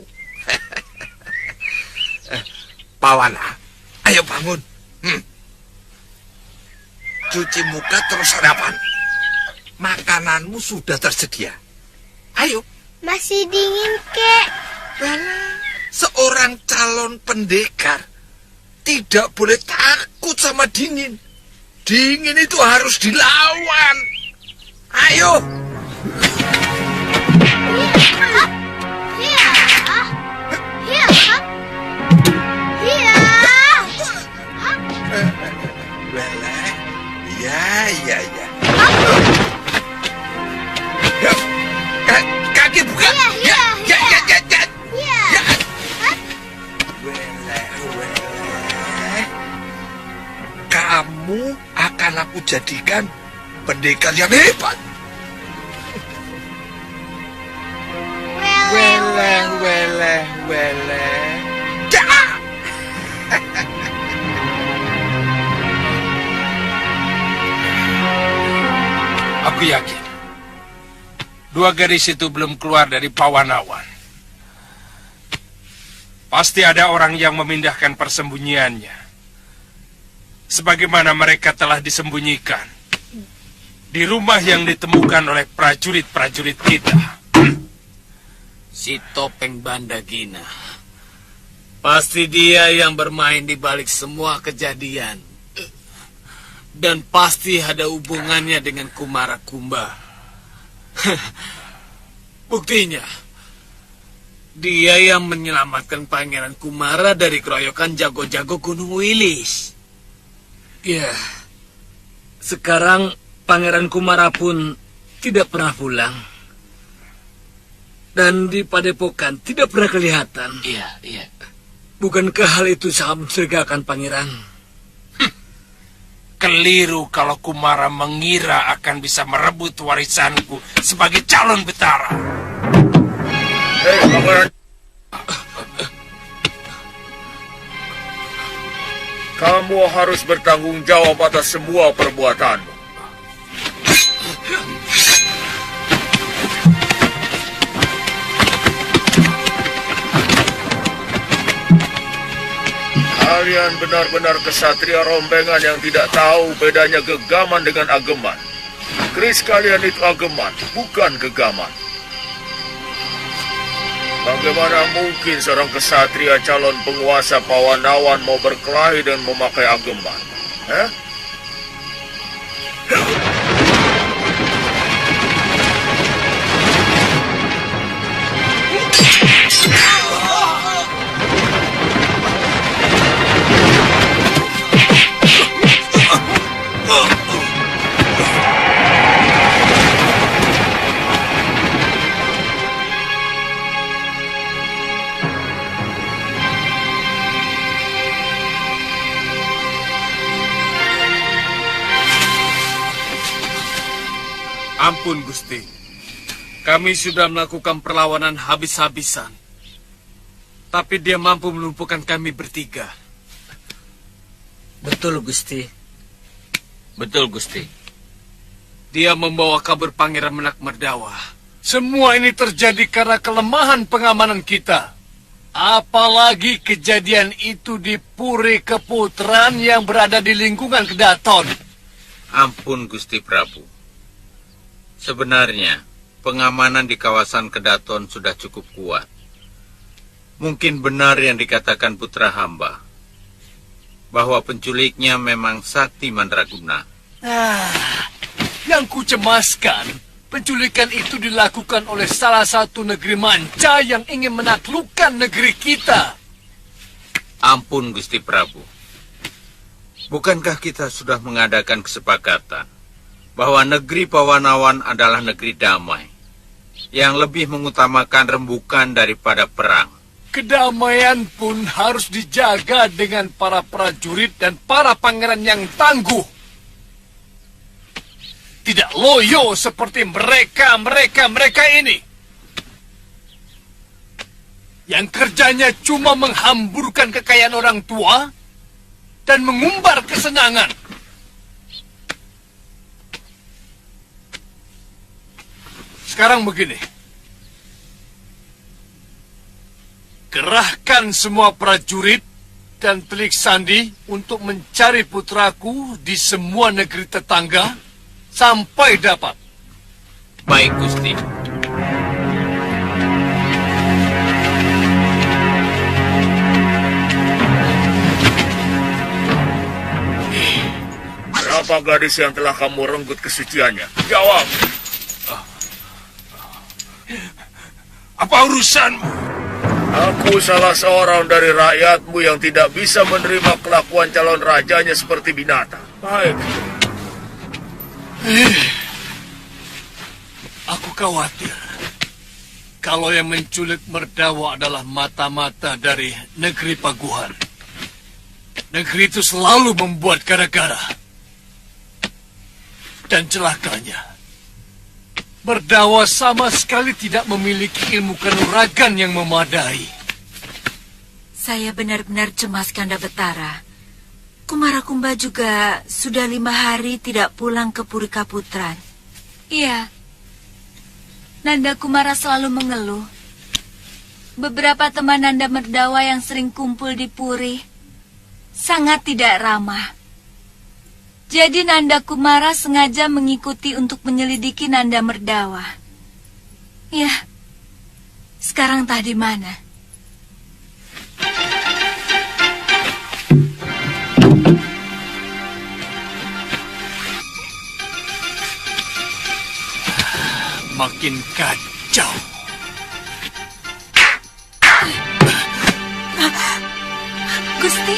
Speaker 1: Pawana, ayo bangun. Cuci muka terus sarapan. Makananmu sudah tersedia. Ayo.
Speaker 13: Masih dingin, Kek.
Speaker 1: Seorang calon pendekar tidak boleh takut sama dingin. Dingin itu harus dilawan. Ayo. Ya. Kaki buka. Ya.
Speaker 14: jadikan pendekar yang hebat.
Speaker 8: Weleh. Aku yakin dua gadis itu belum keluar dari Pawanawan. Pasti ada orang yang memindahkan persembunyiannya, sebagaimana mereka telah disembunyikan di rumah yang ditemukan oleh prajurit-prajurit kita.
Speaker 11: Si Topeng Bandagina. Pasti dia yang bermain di balik semua kejadian. Dan pasti ada hubungannya dengan Kumara Kumba. Buktinya, dia yang menyelamatkan Pangeran Kumara dari keroyokan jago-jago Gunung Wilis. Ya, sekarang Pangeran Kumara pun tidak pernah pulang. Dan di Padepokan tidak pernah kelihatan.
Speaker 8: Iya.
Speaker 11: Bukankah hal itu sangat mencurigakan, Pangeran?
Speaker 8: Keliru kalau Kumara mengira akan bisa merebut warisanku sebagai calon betara.
Speaker 12: Pangeran. Kamu harus bertanggung jawab atas semua perbuatanmu. Kalian benar-benar kesatria rombengan yang tidak tahu bedanya gegaman dengan ageman. Keris kalian itu ageman, bukan gegaman. Bagaimana mungkin seorang kesatria calon penguasa Pawanawan mau berkelahi dan memakai ageman?
Speaker 11: Ampun, Gusti. Kami sudah melakukan perlawanan habis-habisan. Tapi dia mampu melumpuhkan kami bertiga.
Speaker 7: Betul, Gusti. Betul, Gusti.
Speaker 11: Dia membawa kabur Pangeran Menak Merdawa.
Speaker 10: Semua ini terjadi karena kelemahan pengamanan kita. Apalagi kejadian itu di Puri Keputran yang berada di lingkungan Kedaton.
Speaker 7: Ampun, Gusti Prabu. Sebenarnya, pengamanan di kawasan Kedaton sudah cukup kuat. Mungkin benar yang dikatakan putra hamba, bahwa penculiknya memang Sakti Mandraguna.
Speaker 10: Yang kucemaskan, penculikan itu dilakukan oleh salah satu negeri manca yang ingin menaklukkan negeri kita.
Speaker 7: Ampun, Gusti Prabu. Bukankah kita sudah mengadakan kesepakatan bahwa negeri Pawanawan adalah negeri damai, yang lebih mengutamakan rembukan daripada perang?
Speaker 10: Kedamaian pun harus dijaga dengan para prajurit dan para pangeran yang tangguh. Tidak loyo seperti mereka ini. Yang kerjanya cuma menghamburkan kekayaan orang tua dan mengumbar kesenangan. Sekarang begini. Kerahkan semua prajurit dan telik sandi untuk mencari putraku di semua negeri tetangga sampai dapat.
Speaker 7: Baik, Gusti.
Speaker 12: Berapa gadis yang telah kamu renggut kesuciannya? Jawab.
Speaker 8: Apa urusanmu?
Speaker 12: Aku salah seorang dari rakyatmu yang tidak bisa menerima kelakuan calon rajanya seperti binatang. Baik.
Speaker 10: Aku khawatir kalau yang menculik Merdawa adalah mata-mata dari negeri Paguhan. Negeri itu selalu membuat gara-gara. Dan celakanya, Merdawa sama sekali tidak memiliki ilmu kanuragan yang memadai.
Speaker 6: Saya benar-benar cemas, Kanda Betara. Kumarakumba juga sudah 5 hari tidak pulang ke Puri Kaputran.
Speaker 4: Iya. Nanda Kumara selalu mengeluh. Beberapa teman Nanda Merdawa yang sering kumpul di Puri sangat tidak ramah. Jadi Nanda Kumara sengaja mengikuti untuk menyelidiki Nanda Merdawa. Ya, sekarang entah di mana.
Speaker 10: Makin kacau.
Speaker 6: Gusti,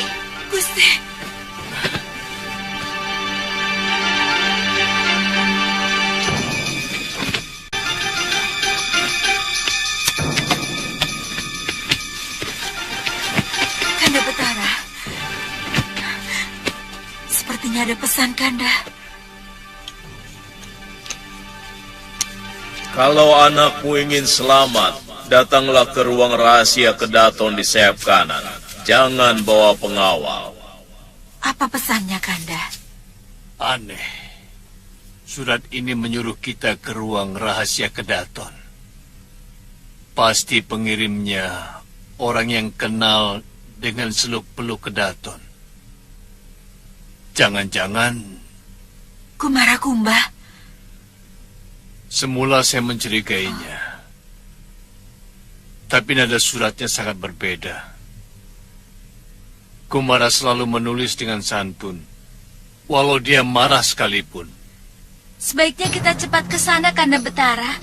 Speaker 6: Gusti. Kanda Betara. Sepertinya ada pesan, Kanda.
Speaker 12: Kalau anakmu ingin selamat, datanglah ke ruang rahasia Kedaton di sayap kanan. Jangan bawa pengawal.
Speaker 6: Apa pesannya, Kanda?
Speaker 10: Aneh. Surat ini menyuruh kita ke ruang rahasia Kedaton. Pasti pengirimnya orang yang kenal dengan seluk-beluk Kedaton. Jangan-jangan
Speaker 6: Kumarakumba.
Speaker 10: Semula saya mencurigainya. Tapi nada suratnya sangat berbeda. Kumara selalu menulis dengan santun, walau dia marah sekalipun.
Speaker 4: Sebaiknya kita cepat ke sana, Kanda Betara.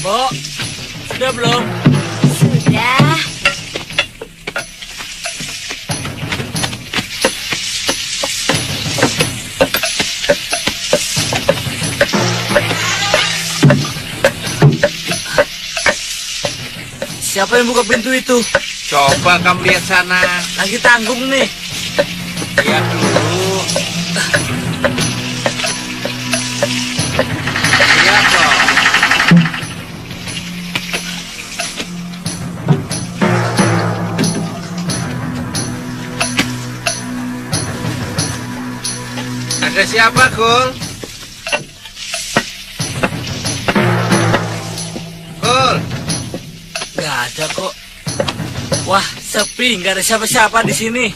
Speaker 11: Mbok, sudah belum?
Speaker 3: Sudah.
Speaker 11: Siapa yang buka pintu itu?
Speaker 7: Coba kamu lihat sana.
Speaker 11: Lagi tanggung nih.
Speaker 7: Lihat dulu. Lihat dong. Ada siapa, Kul? Kul?
Speaker 11: Gak ada kok. Wah, sepi, nggak ada siapa-siapa di sini.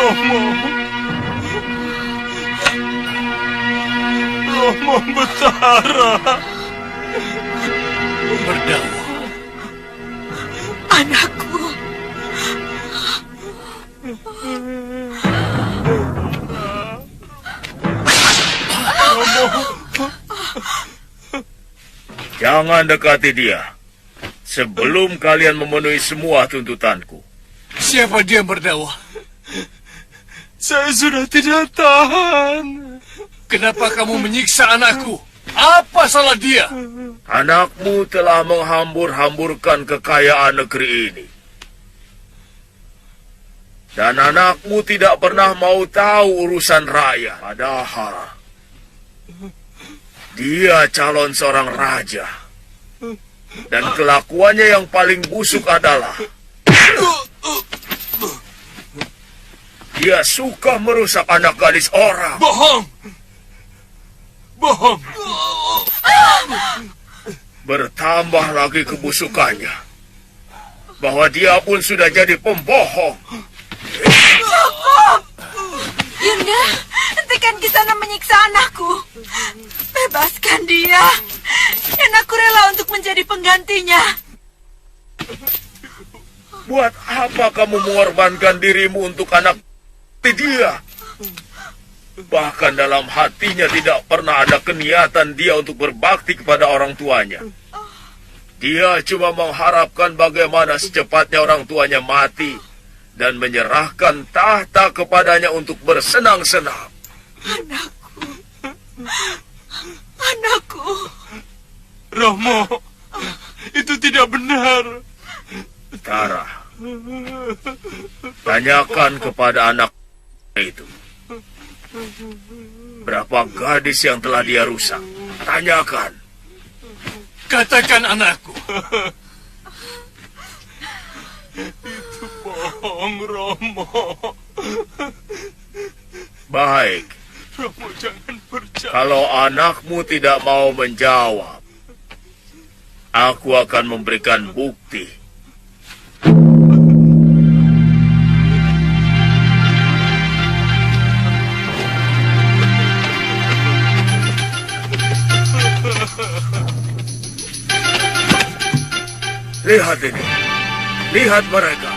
Speaker 5: Romo. Romo Betara.
Speaker 10: Merdawa.
Speaker 6: Anakku.
Speaker 12: Jangan dekati dia sebelum kalian memenuhi semua tuntutanku.
Speaker 10: Siapa dia, Merdawa? Saya sudah tidak tahan. Kenapa kamu menyiksa anakku? Apa salah dia?
Speaker 12: Anakmu telah menghambur-hamburkan kekayaan negeri ini. Dan anakmu tidak pernah mau tahu urusan rakyat. Padahal dia calon seorang raja. Dan kelakuannya yang paling busuk adalah dia suka merusak anak gadis orang.
Speaker 10: Bohong! Bohong!
Speaker 12: Bertambah lagi kebusukannya, bahwa dia pun sudah jadi pembohong.
Speaker 6: Cukup! Yunda, hentikan Kisana menyiksa anakku. Bebaskan dia. Dan aku rela untuk menjadi penggantinya.
Speaker 12: Buat apa kamu mengorbankan dirimu untuk anak dia? Bahkan dalam hatinya tidak pernah ada keniatan dia untuk berbakti kepada orang tuanya. Dia cuma mengharapkan bagaimana secepatnya orang tuanya mati dan menyerahkan tahta kepadanya untuk bersenang-senang.
Speaker 6: Anakku. Anakku.
Speaker 10: Romo, itu tidak benar.
Speaker 12: Tara, tanyakan kepada anak itu. Berapa gadis yang telah dia rusak? Tanyakan.
Speaker 10: Katakan anakku. Itu bohong, Romo.
Speaker 12: Baik.
Speaker 10: Romo, jangan percaya.
Speaker 12: Kalau anakmu tidak mau menjawab, aku akan memberikan bukti. Lihat ini. Lihat mereka.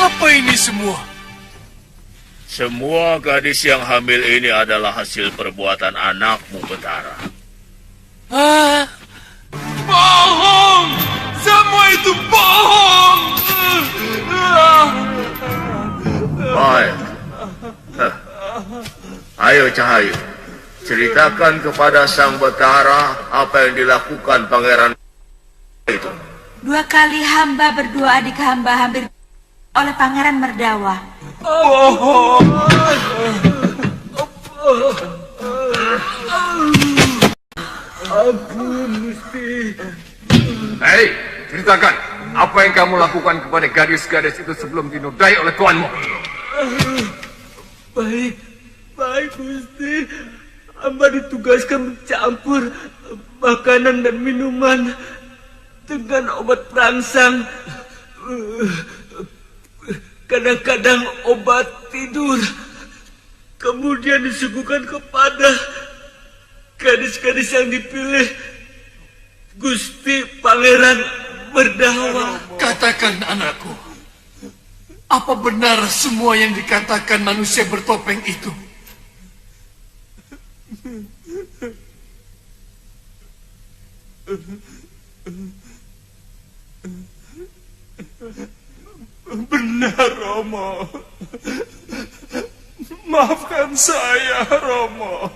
Speaker 10: Apa ini semua?
Speaker 12: Semua gadis yang hamil ini adalah hasil perbuatan anakmu, Betara.
Speaker 10: Ah, bohong! Semua itu bohong!
Speaker 12: Baik. Ayo, Cahayu. Ceritakan kepada Sang Betara apa yang dilakukan pangeran itu.
Speaker 6: 2 kali hamba berdua adik hamba hampir oleh Pangeran Merdawa.
Speaker 5: Ampun, Gusti.
Speaker 15: Hei, ceritakan apa yang kamu lakukan kepada gadis-gadis itu sebelum dinodai oleh tuanmu.
Speaker 5: Baik, Gusti. Hamba ditugaskan mencampur makanan dan minuman dengan obat perangsang. Kadang-kadang obat tidur. Kemudian disuguhkan kepada gadis-gadis yang dipilih Gusti Pangeran Merdawa.
Speaker 10: Katakan anakku, apa benar semua yang dikatakan manusia bertopeng itu?
Speaker 5: Benar, Romo. Maafkan saya, Romo.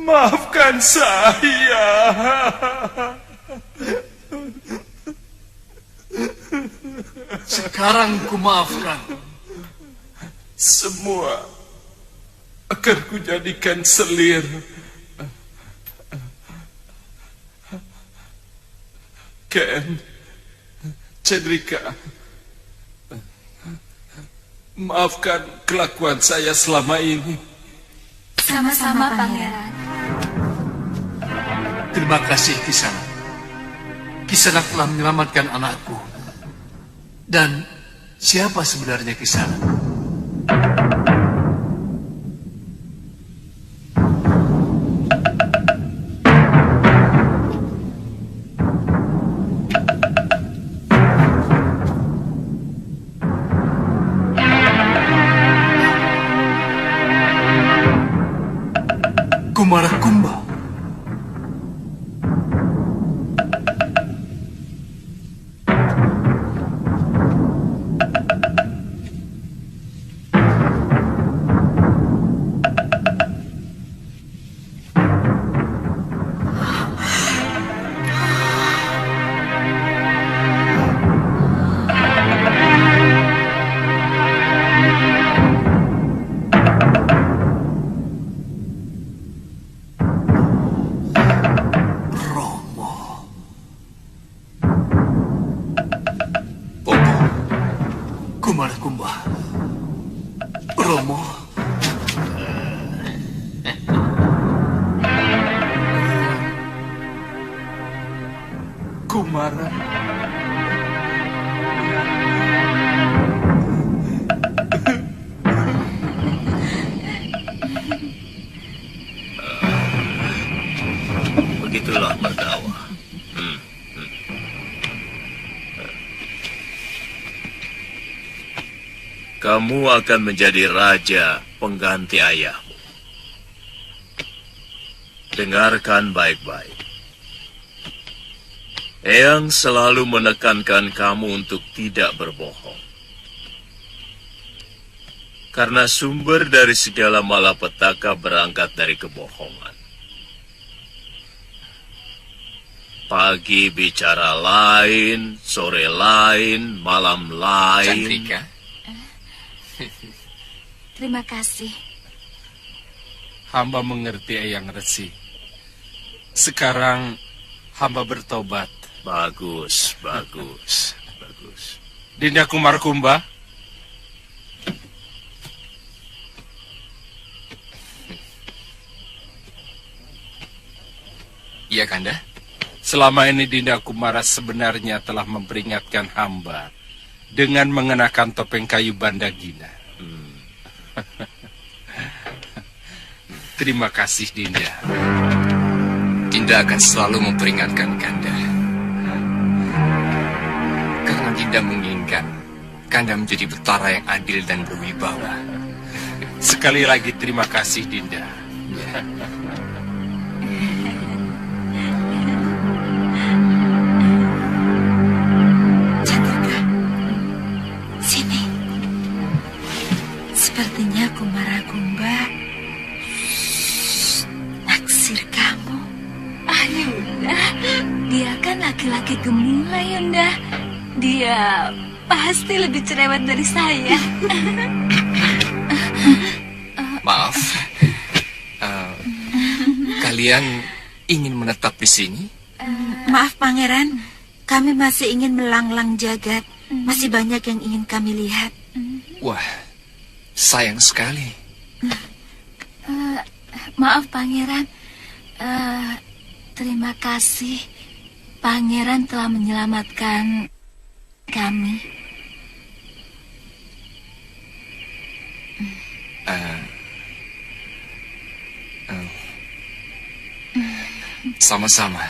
Speaker 5: Maafkan saya.
Speaker 10: Sekarang ku maafkan.
Speaker 8: semua akan kujadikan selir. Ken, Cendrika, maafkan kelakuan saya selama ini.
Speaker 6: Sama-sama, Pangeran.
Speaker 10: Terima kasih, Kisanak. Kisanak telah menyelamatkan anakku. Dan siapa sebenarnya Kisanak? Kumara Kumba. Kumara Kumba. Romo.
Speaker 8: Kumara.
Speaker 2: Begitulah Merdawa. Kamu akan menjadi raja pengganti ayahmu. Dengarkan baik-baik. Eyang selalu menekankan kamu untuk tidak berbohong. Karena sumber dari segala malapetaka berangkat dari kebohongan. Pagi bicara lain, sore lain, malam lain.
Speaker 9: Candrika.
Speaker 6: Terima kasih.
Speaker 8: Hamba mengerti Eyang Resi. Sekarang hamba bertobat.
Speaker 2: Bagus, bagus, bagus.
Speaker 8: Dinda Kumara Kumba.
Speaker 9: Iya, Kanda.
Speaker 8: Selama ini Dinda Kumara sebenarnya telah memperingatkan hamba dengan mengenakan topeng kayu Bandagina. Terima kasih, Dinda.
Speaker 9: Dinda akan selalu memperingatkan Kanda. Karena Dinda menginginkan Kanda menjadi betara yang adil dan berwibawa.
Speaker 8: Sekali lagi terima kasih, Dinda.
Speaker 6: Candrika, sini. Sepertinya Kumara Kumba naksir kamu.
Speaker 4: Ah, Yunda, dia kan laki-laki gemulai, Yunda. Dia pasti lebih cerewet dari saya.
Speaker 9: Maaf. Kalian ingin menetap di sini?
Speaker 6: Maaf, Pangeran. Kami masih ingin melanglang jagat. Masih banyak yang ingin kami lihat.
Speaker 9: Wah, sayang sekali.
Speaker 4: Maaf, Pangeran. Terima kasih. Pangeran telah menyelamatkan kami.
Speaker 9: Sama-sama.